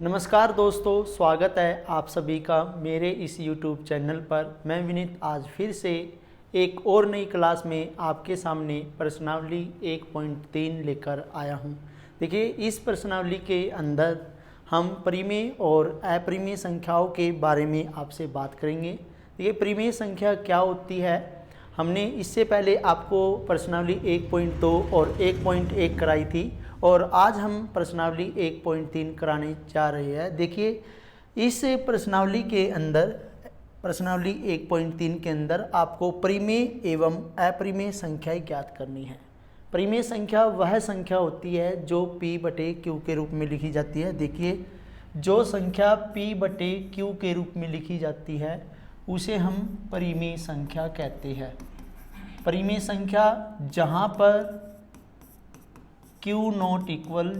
नमस्कार दोस्तों, स्वागत है आप सभी का मेरे इस YouTube चैनल पर। मैं विनीत आज फिर से एक और नई क्लास में आपके सामने प्रश्नावली 1.3 लेकर आया हूं। देखिए, इस प्रश्नावली के अंदर हम परिमेय और अपरिमेय संख्याओं के बारे में आपसे बात करेंगे। देखिए, परिमेय संख्या क्या होती है, हमने इससे पहले आपको प्रश्नावली 1.2 और 1.1 कराई थी और आज हम प्रश्नावली 1.3 कराने जा रहे हैं। देखिए, इस प्रश्नावली के अंदर प्रश्नावली 1.3 के अंदर आपको परिमेय एवं अपरिमेय संख्याएं ज्ञात करनी है। परिमेय संख्या वह संख्या होती है जो P/Q के रूप में लिखी जाती है। देखिए, जो संख्या P/Q के रूप में लिखी जाती है उसे हम परिमेय संख्या कहते हैं। परिमेय संख्या जहाँ पर Q ≠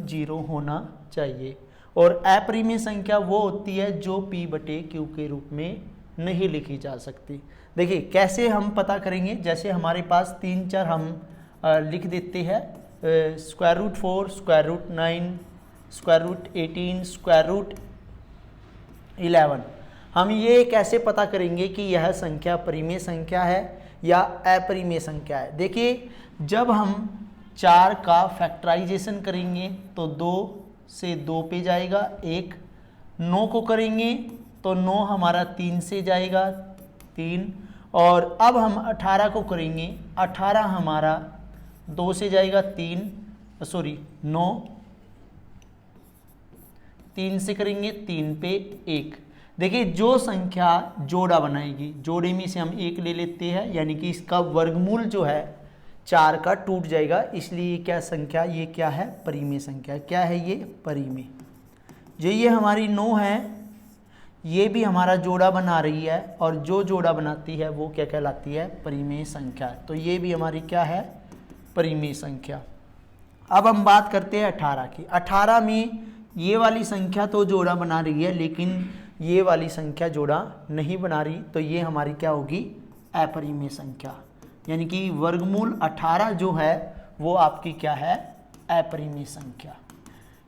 0 होना चाहिए और अपरिमेय संख्या वो होती है जो P/Q के रूप में नहीं लिखी जा सकती। देखिए, कैसे हम पता करेंगे, जैसे हमारे पास 3 4 हम लिख देते हैं, √4, √9, √18, √11। हम ये कैसे पता करेंगे कि यह संख्या परिमेय संख्या है या अपरिमेय संख्या है। देखिए, जब हम 4 का फैक्टराइजेशन करेंगे तो 2 से 2 पे जाएगा 1, 9 को करेंगे तो 9 हमारा 3 से जाएगा 3, और अब हम 18 को करेंगे, 18 हमारा 2 से जाएगा 9, 3 से करेंगे 3 पे 1। देखिए, जो संख्या जोड़ा बनाएगी, जोड़े में से हम 1 ले लेते हैं, यानी कि इसका वर्गमूल जो है 4 का टूट जाएगा, इसलिए क्या संख्या, ये क्या है, परिमेय संख्या। क्या है ये, परिमेय। जो ये हमारी 9 है, ये भी हमारा जोड़ा बना रही है और जो जोड़ा बनाती है वो क्या कहलाती है, परिमेय संख्या। तो ये भी हमारी क्या है, परिमेय संख्या। अब हम बात करते हैं 18 की। 18 में ये वाली संख्या तो जोड़ा बना रही है लेकिन ये वाली संख्या जोड़ा नहीं बना रही, तो ये हमारी क्या होगी, अपरिमेय संख्या। यानी कि वर्गमूल 18 जो है वो आपकी क्या है, अपरिमेय संख्या।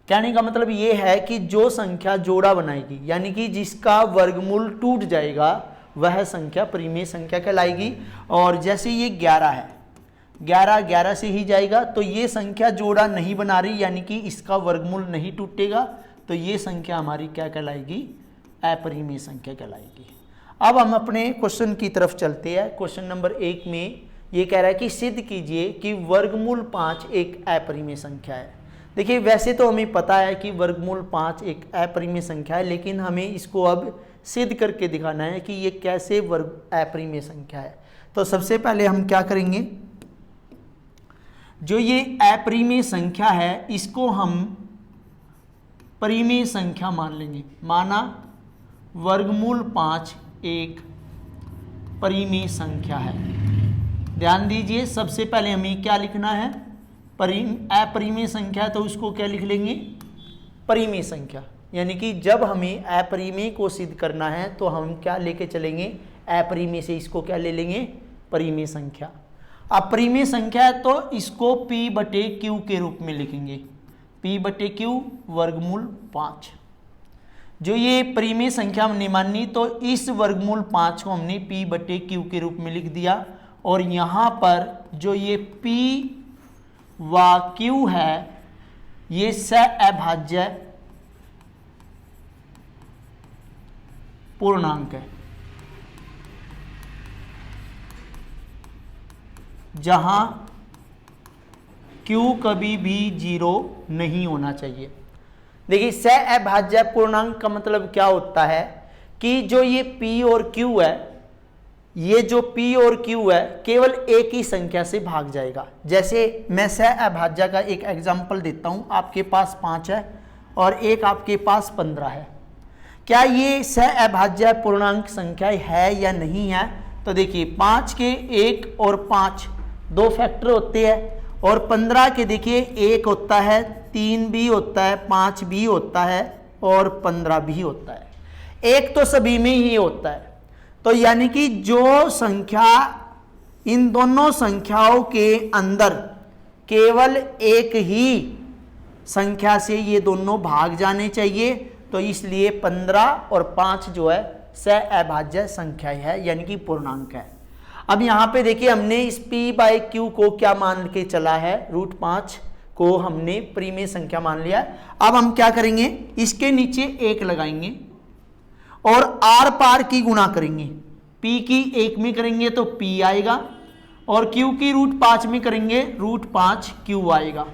कहने का मतलब ये है कि जो संख्या जोड़ा बनाएगी, यानी कि जिसका वर्गमूल टूट जाएगा, वह संख्या परिमेय संख्या कहलाएगी। और जैसे ये 11 है, 11 से ही जाएगा, तो ये संख्या जोड़ा नहीं बना रही, यानी कि इसका वर्गमूल नहीं टूटेगा, तो ये संख्या हमारी क्या कहलाएगी, अपरिमेय संख्या कहलाएगी। अब हम अपने क्वेश्चन की तरफ चलते हैं। क्वेश्चन नंबर 1 में ये कह रहा है कि सिद्ध कीजिए कि वर्गमूल 5 एक अपरिमेय संख्या है। देखिए, वैसे तो हमें पता है कि वर्गमूल 5 एक अपरिमेय संख्या है, लेकिन हमें इसको अब सिद्ध करके दिखाना है कि ये कैसे अपरिमेय संख्या है। तो सबसे पहले हम क्या करेंगे, जो ये अपरिमेय संख्या है इसको हम परिमेय संख्या मान लेंगे। माना वर्गमूल 5 एक परिमेय संख्या है। ध्यान दीजिए, सबसे पहले हमें क्या लिखना है, अपरिमेय संख्या, तो उसको क्या लिख लेंगे, परिमेय संख्या। यानी कि जब हमें अपरिमेय को सिद्ध करना है तो हम क्या लेके चलेंगे, अपरिमेय से इसको क्या ले लेंगे, परिमेय संख्या। अपरिमेय संख्या है तो इसको P/Q के रूप में लिखेंगे, P/Q वर्गमूल 5। जो ये परिमेय संख्या हमने मानी, तो इस वर्गमूल 5 को हमने P/Q के रूप में लिख दिया, और यहाँ पर जो ये P व Q है ये सहअभाज्य पूर्णांक है, जहां Q कभी भी 0 नहीं होना चाहिए। देखिए, सहअभाज्य पूर्णांक का मतलब क्या होता है कि जो ये P और Q है, ये जो P और Q है केवल एक ही संख्या से भाग जाएगा। जैसे मैं सहअभाज्य का एक एग्जांपल देता हूं, आपके पास 5 है और एक आपके पास 15 है। क्या ये सहअभाज्य पूर्णांक संख्या है या नहीं है? तो देखिए, 5 के 1 और 5 2 फैक्टर होते हैं, और 15 के देखिए 1 होता है, 3 भी होता है, 5 भी होता है और 15 भी होता है। एक तो सभी में ही होता है। तो यानी कि जो संख्या, इन दोनों संख्याओं के अंदर केवल एक ही संख्या से ये दोनों भाग जाने चाहिए, तो इसलिए 15 और 5 जो है सह-अभाज्य संख्या है, यानी कि पूर्णांक है। अब यहाँ पे देखिए हमने इस p/q को क्या मान के चला है, √5 को हमने परिमेय संख्या मान लिया है। अब हम क्या करेंगे, इसके नीचे 1 लगाएंगे और आर पार की गुणा करेंगे। p की 1 में करेंगे तो p आएगा और q की √5 में करेंगे √5q आएगा।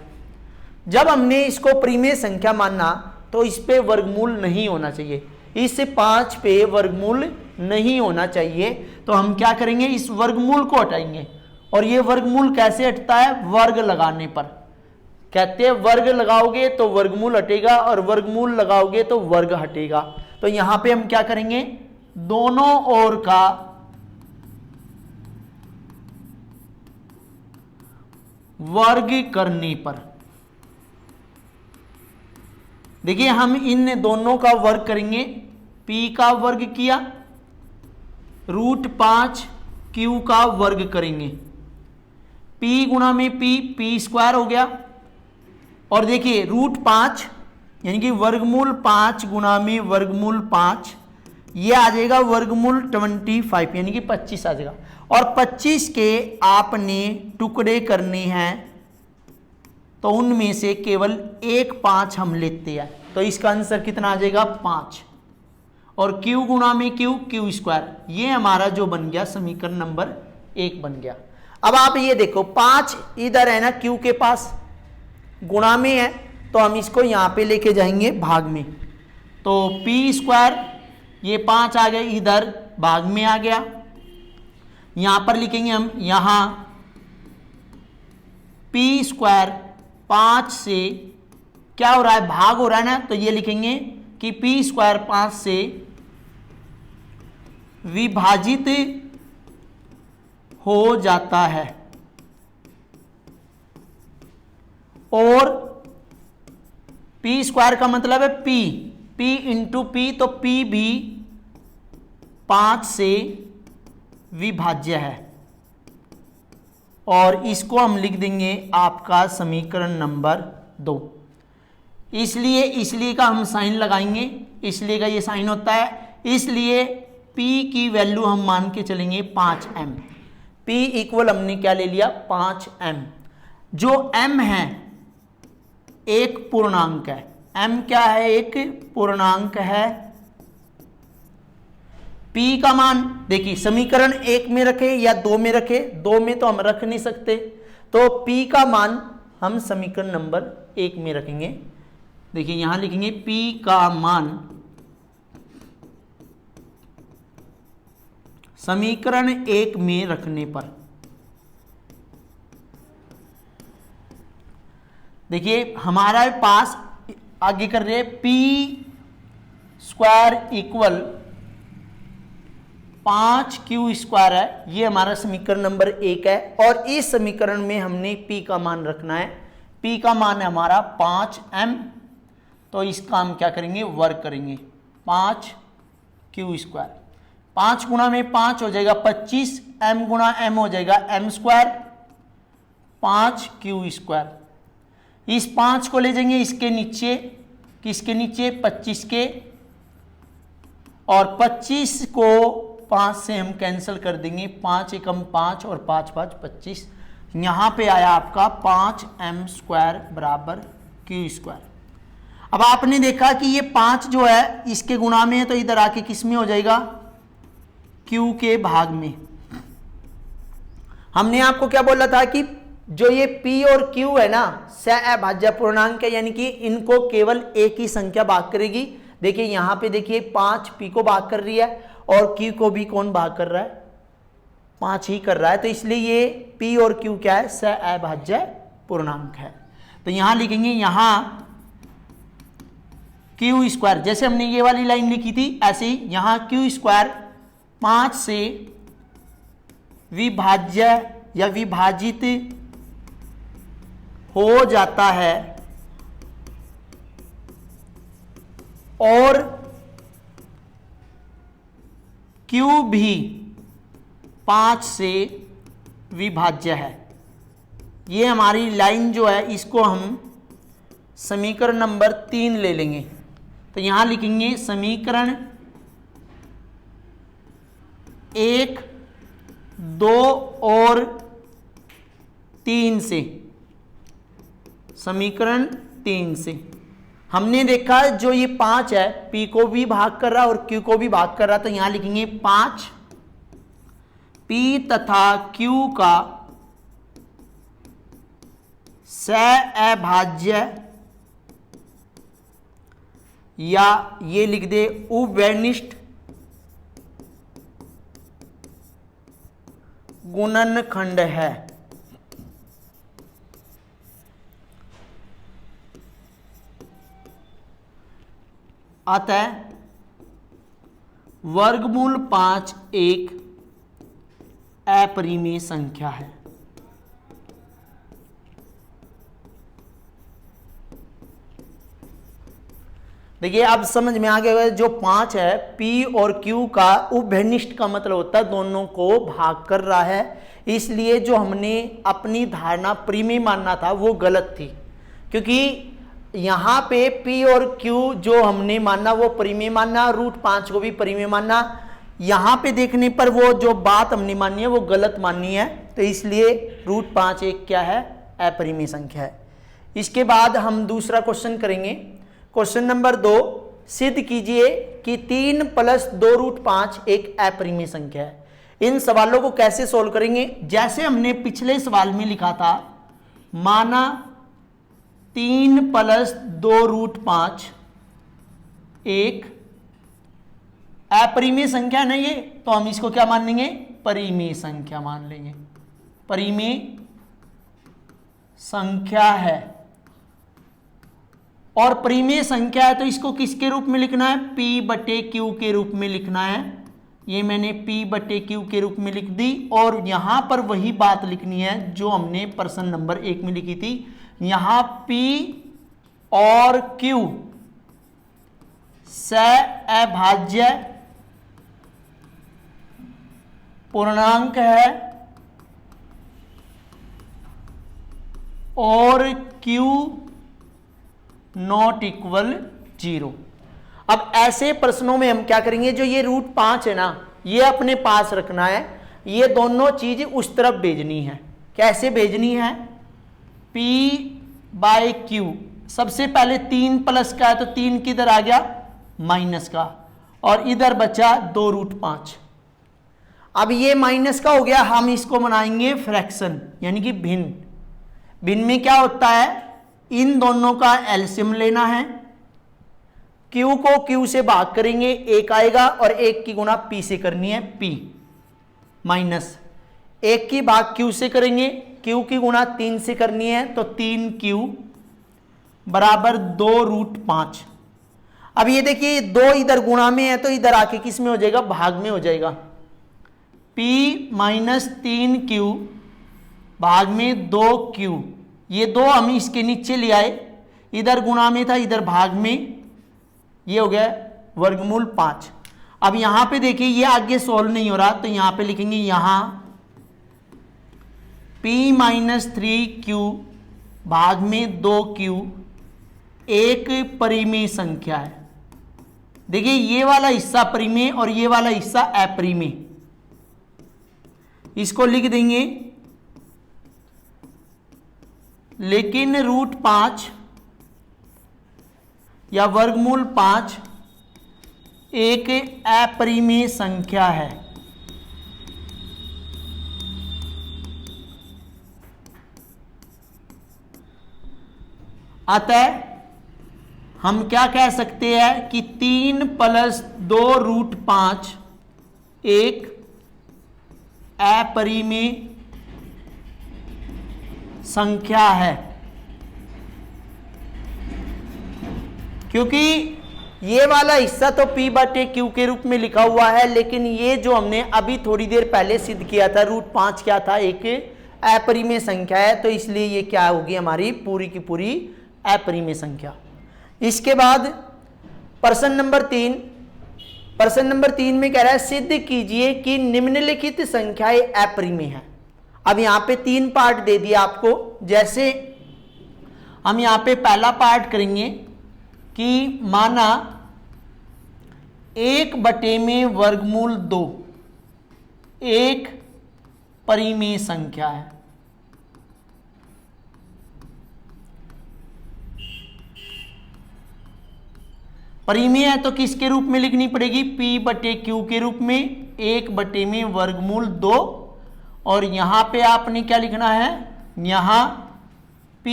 जब हमने इसको परिमेय संख्या माना तो इस पे वर्गमूल नहीं होना चाहिए, इस 5 पे वर्गमूल नहीं होना चाहिए। तो हम क्या करेंगे, इस वर्गमूल को हटाएंगे। और ये वर्गमूल कैसे हटता है, वर्ग लगाने पर। कहते हैं वर्ग लगाओगे तो वर्गमूल हटेगा और वर्गमूल लगाओगे तो वर्ग हटेगा। तो यहां पे हम क्या करेंगे, दोनों ओर का वर्ग करने पर, देखिए हम इन दोनों का वर्ग करेंगे। p का वर्ग किया, √5q का वर्ग करेंगे। p गुणा में p स्क्वायर हो गया। और देखिए √5 यानी कि वर्गमूल 5 गुणा में वर्गमूल 5, ये आ जाएगा वर्गमूल 25 यानी कि 25 आ जाएगा। और 25 के आपने टुकड़े करने हैं तो उनमें से केवल एक 5 हम लेते हैं, तो इसका आंसर कितना आ जाएगा, 5। और q गुणा में q स्क्वायर, ये हमारा जो बन गया समीकरण नंबर 1 बन गया। अब आप ये देखो 5 इधर है ना, q के पास गुणा में है, तो हम इसको यहां पे लेके जाएंगे भाग में। तो p स्क्वायर, ये 5 आ गए इधर भाग में आ गया। यहां पर लिखेंगे हम, यहां p स्क्वायर 5 से क्या हो रहा है, भाग हो रहा है ना, तो ये लिखेंगे कि p स्क्वायर 5 से विभाजित हो जाता है। और p स्क्वायर का मतलब है p इंटू p, तो p भी 5 से विभाज्य है। और इसको हम लिख देंगे आपका समीकरण नंबर 2। इसलिए का हम साइन लगाएंगे, इसलिए का ये साइन होता है, इसलिए p की वैल्यू हम मान के चलेंगे 5m। p इक्वल हमने क्या ले लिया, 5m। जो m है एक पूर्णांक है, m क्या है, एक पूर्णांक है। p का मान देखिए समीकरण 1 में रखे या 2 में रखे, 2 में तो हम रख नहीं सकते, तो p का मान हम समीकरण नंबर 1 में रखेंगे। देखिए यहां लिखेंगे p का मान समीकरण 1 में रखने पर, देखिए हमारा पास आगे कर रहे हैं p square equal 5q square है, ये हमारा समीकरण नंबर 1 है। और इस समीकरण में हमने p का मान रखना है, p का मान है हमारा 5m। तो इसका हम क्या करेंगे, वर्ग करेंगे, 5q स्क्वायर, 5 गुणा में 5 हो जाएगा 25, m गुणा m हो जाएगा m स्क्वायर, 5q स्क्वायर। इस 5 को ले जाएंगे इसके नीचे, किसके नीचे, 25 के, और 25 को 5 से हम कैंसिल कर देंगे, 5 एकम 5 और 5 5 25। यहां पे आया आपका 5m स्क्वायर बराबर q स्क्वायर। अब आपने देखा कि ये 5 जो है इसके गुणा में है, तो इधर आके किस में हो जाएगा, q के भाग में। हमने आपको क्या बोला था कि जो ये p और q है ना, सह-अभाज्य पूर्णांक है, यानी कि इनको केवल एक ही संख्या भाग करेगी। देखिए यहां पे देखिए 5 p को भाग कर रही है और q को भी कौन भाग कर रहा है, 5 ही कर रहा है, तो इसलिए ये p और q क्या है, सह-अभाज्य पूर्णांक है। तो यहां लिखेंगे, यहां q स्क्वायर, जैसे हमने ये वाली लाइन लिखी थी ऐसे ही यहां q स्क्वायर 5 से विभाज्य या विभाजित हो जाता है, और q भी 5 से विभाज्य है। ये हमारी लाइन जो है इसको हम समीकरण नंबर 3 ले लेंगे। तो यहां लिखेंगे समीकरण 1, 2 और 3 से, समीकरण 3 से हमने देखा जो ये 5 है P को भी भाग कर रहा और Q को भी भाग कर रहा, तो यहां लिखेंगे 5 P तथा Q का सहअभाज्य, या ये लिख दे उभयनिष्ठ गुणनखंड है। अतः वर्गमूल 5 एक अपरिमेय संख्या है। देखिए अब समझ में आ गया, जो 5 है P और Q का उभयनिष्ठ का मतलब होता है दोनों को भाग कर रहा है, इसलिए जो हमने अपनी धारणा परिमेय मानना था वो गलत थी, क्योंकि यहाँ पे P और Q जो हमने माना वो परिमेय माना, √5 को भी परिमेय माना। यहाँ पे देखने पर वो जो बात हमने मानी है वो गलत मानी है, तो इसलिए √5 एक क्या है, अपरिमेय संख्या है। इसके बाद हम दूसरा क्वेश्चन करेंगे। क्वेश्चन नंबर 2, सिद्ध कीजिए कि 3 + 2√5 एक अपरिमेय संख्या है। इन सवालों को कैसे सोल्व करेंगे, जैसे हमने पिछले सवाल में लिखा था, माना 3 + 2√5 एक अपरिमेय संख्या है ना ये, तो हम इसको क्या मान लेंगे, परिमेय संख्या मान लेंगे। परिमेय संख्या है, और परिमेय संख्या है तो इसको किसके रूप में लिखना है, P/Q के रूप में लिखना है। ये मैंने P/Q के रूप में लिख दी, और यहां पर वही बात लिखनी है जो हमने प्रश्न नंबर 1 में लिखी थी। यहां P और Q सहअभाज्य पूर्णांक है और Q ≠ 0। अब ऐसे प्रश्नों में हम क्या करेंगे, जो ये √5 है ना, ये अपने पास रखना है, ये दोनों चीज उस तरफ भेजनी है। कैसे भेजनी है, P/Q, सबसे पहले 3 प्लस का है तो 3 किधर आ गया, माइनस का, और इधर बचा 2√5। अब ये माइनस का हो गया, हम इसको बनाएंगे फ्रैक्शन, यानी कि भिन्न। भिन्न में क्या होता है, इन दोनों का एलसीएम लेना है, Q को Q से भाग करेंगे, 1 आएगा, और 1 की गुणा P से करनी है, P माइनस 1 की भाग Q से करेंगे, Q की गुणा 3 से करनी है, तो 3Q बराबर 2√5। अब ये देखिए 2 इधर गुणा में है तो इधर आके किस में हो जाएगा, भाग में हो जाएगा। P - 3Q भाग में 2Q, ये 2 हम इसके नीचे ले आए, इधर गुणा में था इधर भाग में, ये हो गया वर्गमूल 5। अब यहां पे देखिए ये आगे सोल्व नहीं हो रहा, तो यहां पे लिखेंगे, यहां P - 3Q भाग में 2Q एक परिमेय संख्या है। देखिए ये वाला हिस्सा परिमेय और ये वाला हिस्सा अपरिमेय, इसको लिख देंगे, लेकिन √5 या वर्गमूल 5 एक अपरिमेय संख्या है। अतः हम क्या कह सकते हैं कि 3 + 2√5 एक अपरिमेय संख्या है, क्योंकि ये वाला हिस्सा तो P/Q के रूप में लिखा हुआ है, लेकिन ये जो हमने अभी थोड़ी देर पहले सिद्ध किया था, √5 क्या था, एक अपरिमेय संख्या है, तो इसलिए ये क्या होगी, हमारी पूरी की पूरी अपरिमेय संख्या। इसके बाद प्रश्न नंबर 3, प्रश्न नंबर 3 में कह रहा है, सिद्ध कीजिए कि निम्नलिखित संख्याएं अपरिमेय है। अब यहां पे 3 पार्ट दे दिया आपको। जैसे हम यहां पे पहला पार्ट करेंगे कि माना 1/2 एक परिमेय संख्या है। परिमेय है तो किसके रूप में लिखनी पड़ेगी? P/Q के रूप में, 1/2 और यहां पे आपने क्या लिखना है? यहां P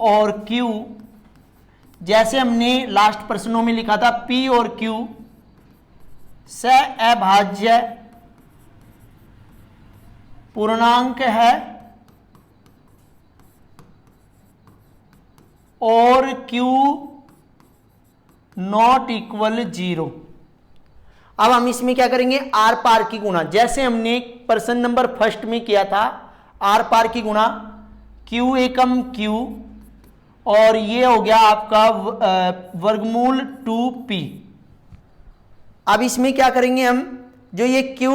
और Q जैसे हमने लास्ट प्रश्नों में लिखा था, P और Q सअभाज्य पूर्णांक है और Q नॉट इक्वल 0। अब हम इसमें क्या करेंगे? आर पार की गुणा, जैसे हमने प्रश्न नंबर फर्स्ट में किया था, आर पार की गुणा Q एकम Q और ये हो गया आपका वर्गमूल 2P। अब इसमें क्या करेंगे हम? जो ये Q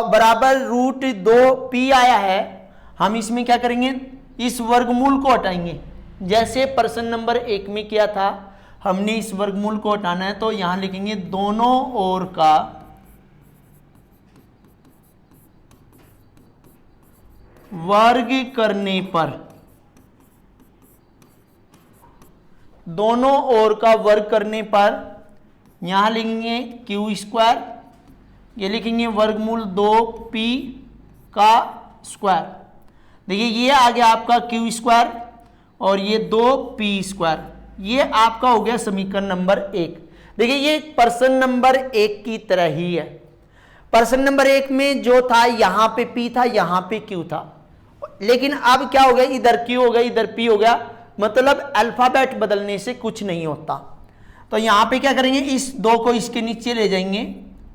बराबर √2P आया है, हम इसमें क्या करेंगे? इस वर्गमूल को हटाएंगे, जैसे प्रश्न नंबर 1 में किया था। हमने इस वर्गमूल को हटाना है तो यहां लिखेंगे दोनों ओर का वर्ग करने पर, दोनों ओर का वर्ग करने पर यहां लिखेंगे Q², ये लिखेंगे वर्गमूल 2P का स्क्वायर। देखिए ये आ गया आपका Q² और ये 2P², ये आपका हो गया समीकरण नंबर 1। देखिए ये प्रश्न नंबर 1 की तरह ही है। प्रश्न नंबर 1 में जो था यहां पे P था, यहां पे Q था, लेकिन अब क्या हो गया? इधर Q हो गया, इधर P हो गया, मतलब अल्फाबेट बदलने से कुछ नहीं होता। तो यहां पे क्या करेंगे? इस 2 को इसके नीचे ले जाएंगे,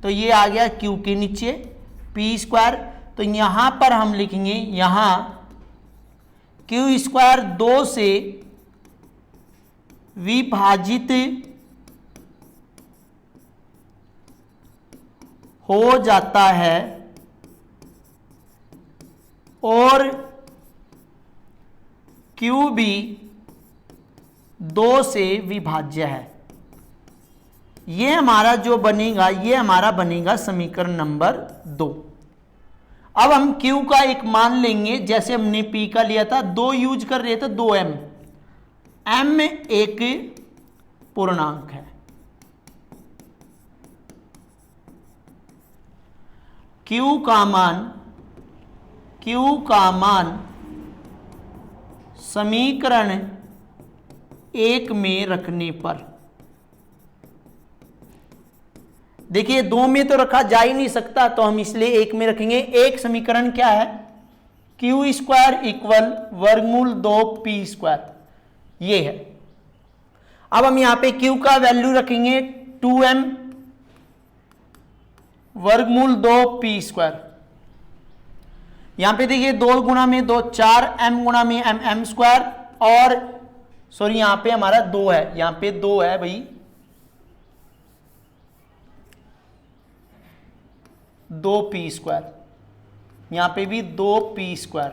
तो ये आ गया Q के नीचे P²। तो यहां पर हम लिखेंगे, यहां Q² 2 से विभाजित हो जाता है और Q भी 2 से विभाज्य है। ये हमारा जो बनेगा, ये हमारा बनेगा समीकरण नंबर 2। अब हम Q का एक मान लेंगे, जैसे हमने P का लिया था, 2 यूज कर रहे थे, 2m। m एक पूर्णांक है। Q का मान समीकरण 1 में रखने पर, देखिए 2 में तो रखा जा ही नहीं सकता, तो हम इसलिए 1 में रखेंगे। एक समीकरण क्या है? Q² इक्वल वर्गमूल 2P², ये है। अब हम यहां पे Q का वैल्यू रखेंगे 2m वर्गमूल 2P²। यहां पे देखिए 2 गुणा में 2 4, m गुणा में m² और सॉरी यहां पे हमारा 2 है, यहां पे 2 है भाई, 2P², यहां पे भी 2P²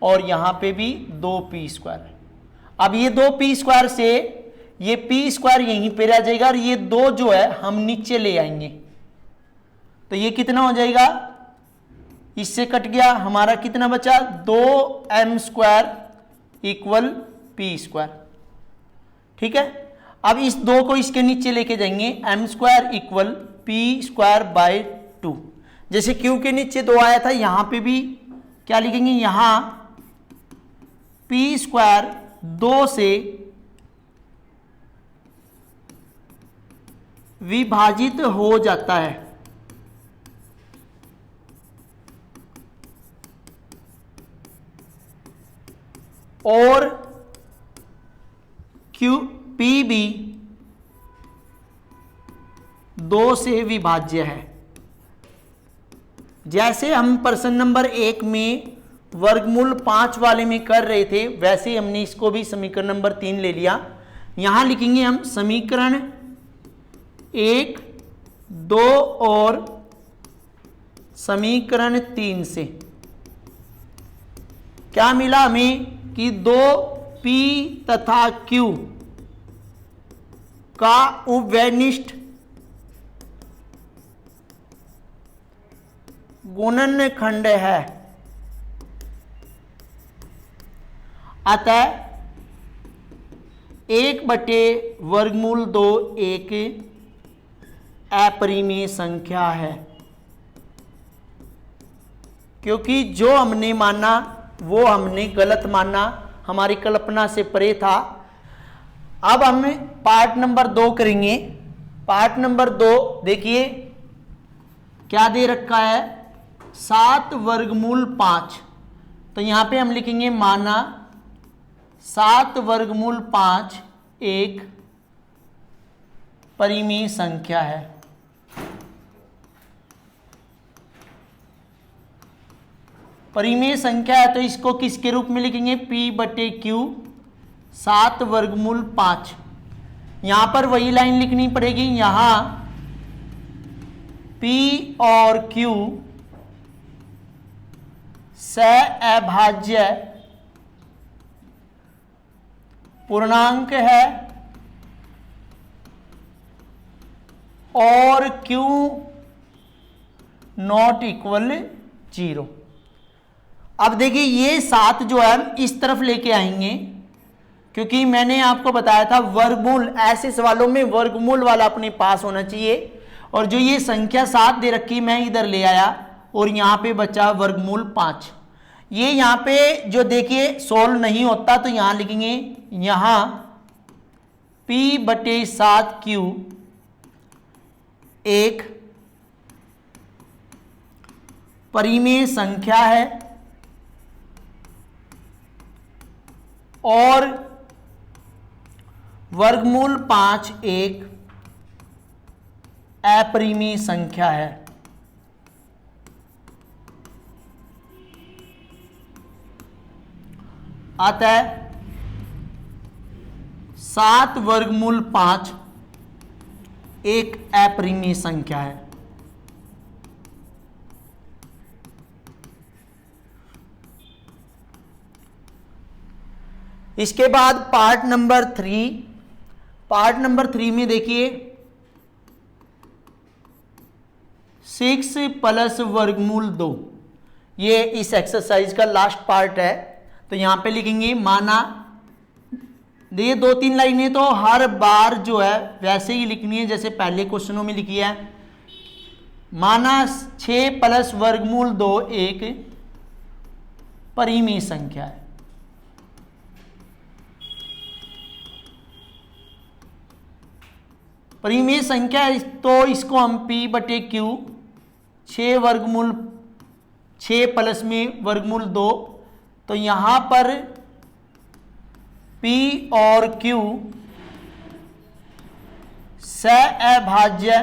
और यहां पे भी 2P²। अब ये 2P² से ये P² यहीं पे रह जाएगा और ये 2 जो है हम नीचे ले आएंगे, तो ये कितना हो जाएगा? इससे कट गया, हमारा कितना बचा? 2m² equal P²। ठीक है, अब इस 2 को इसके नीचे लेके जाएंगे, m² इक्वल P²/2। जैसे Q के नीचे 2 आया था, यहां पे भी क्या लिखेंगे? यहां P² 2 से विभाजित हो जाता है और P भी 2 से विभाज्य है। जैसे हम प्रश्न नंबर 1 में वर्गमूल 5 वाले में कर रहे थे, वैसे ही हमने इसको भी समीकरण नंबर 3 ले लिया। यहां लिखेंगे हम समीकरण 1, 2 और समीकरण 3 से क्या मिला हमें कि 2P तथा Q का उपवैनिष्ठ गुणनखंड है, अतः 1/√2 एक अपरिमेय संख्या है। क्योंकि जो हमने माना वो हमने गलत माना, हमारी कल्पना से परे था। अब हम पार्ट नंबर 2 करेंगे। पार्ट नंबर 2 देखिए क्या दे रखा है, 7√5। तो यहां पे हम लिखेंगे माना 7√5 एक परिमेय संख्या है। परिमेय संख्या है तो इसको किसके रूप में लिखेंगे, P/Q 7√5। यहां पर वही लाइन लिखनी पड़ेगी, यहां P और Q सअभाज्य पूर्णांक है और Q नॉट इक्वल 0। अब देखिए ये 7 जो है इस तरफ लेके आएंगे, क्योंकि मैंने आपको बताया था वर्गमूल, ऐसे सवालों में वर्गमूल वाला अपने पास होना चाहिए। और जो ये संख्या 7 दे रखी मैं इधर ले आया और यहां पे बचा वर्गमूल 5। ये यहां पे जो देखिए सोल्व नहीं होता तो यहां लिखेंगे, यहां P/7Q एक परिमेय संख्या है और वर्गमूल 5 एक अपरिमेय संख्या है। अतः 7√5 एक अपरिमेय संख्या है। इसके बाद पार्ट नंबर 3। पार्ट नंबर 3 में देखिए 6 + √2, ये इस एक्सरसाइज का लास्ट पार्ट है। तो यहां पे लिखेंगे माना, देखिए 2-3 लाइनें तो हर बार जो है वैसे ही लिखनी है जैसे पहले क्वेश्चनों में लिखी है। माना 6 + √2 एक परिमेय संख्या है। परिमेय संख्या है तो इसको हम P/Q 6 प्लस में √2, तो यहां पर P और Q सअभाज्य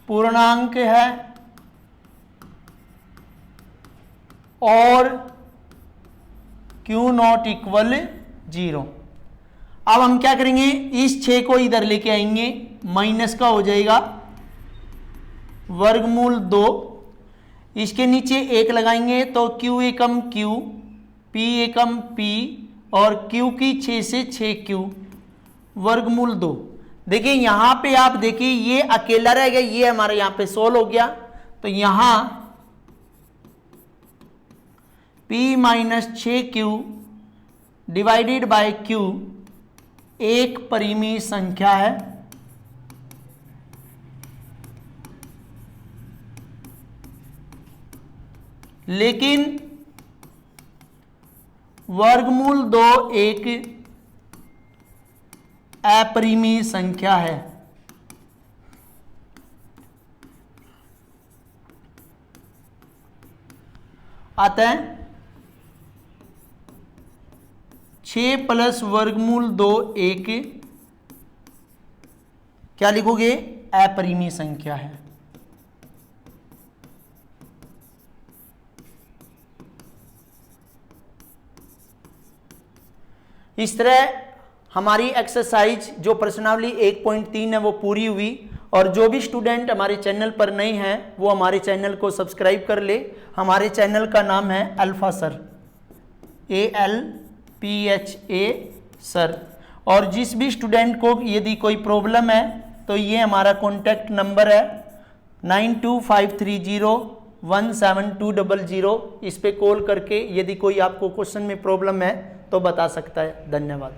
पूर्णांक है और Q नॉट इक्वल 0। अब हम क्या करेंगे, इस 6 को इधर लेके आएंगे, माइनस का हो जाएगा √2। इसके नीचे 1 लगाएंगे तो Q एकम Q, P एकम P और Q की 6 से 6Q √2। देखिए यहां पे आप देखिए ये अकेला रह गया, ये हमारे यहां पे सोल्व हो गया। तो यहां P - 6Q divided by Q एक परिमेय संख्या है। लेकिन √2 एक अपरिमेय संख्या है। अतः 6 + √2 एक क्या लिखोगे, अपरिमेय संख्या है। इस तरह हमारी एक्सरसाइज जो प्रश्नावली 1.3 है वो पूरी हुई। और जो भी स्टूडेंट हमारे चैनल पर नए हैं वो हमारे चैनल को सब्सक्राइब कर ले। हमारे चैनल का नाम है अल्फा सर, ALPHA सर। और जिस भी स्टूडेंट को यदि कोई प्रॉब्लम है तो ये हमारा कॉन्टैक्ट नंबर है, 9253017200 इस पे कॉल करके यदि कोई आपको क्वेश्चन में प्रॉब्लम है तो बता सकता है। धन्यवाद।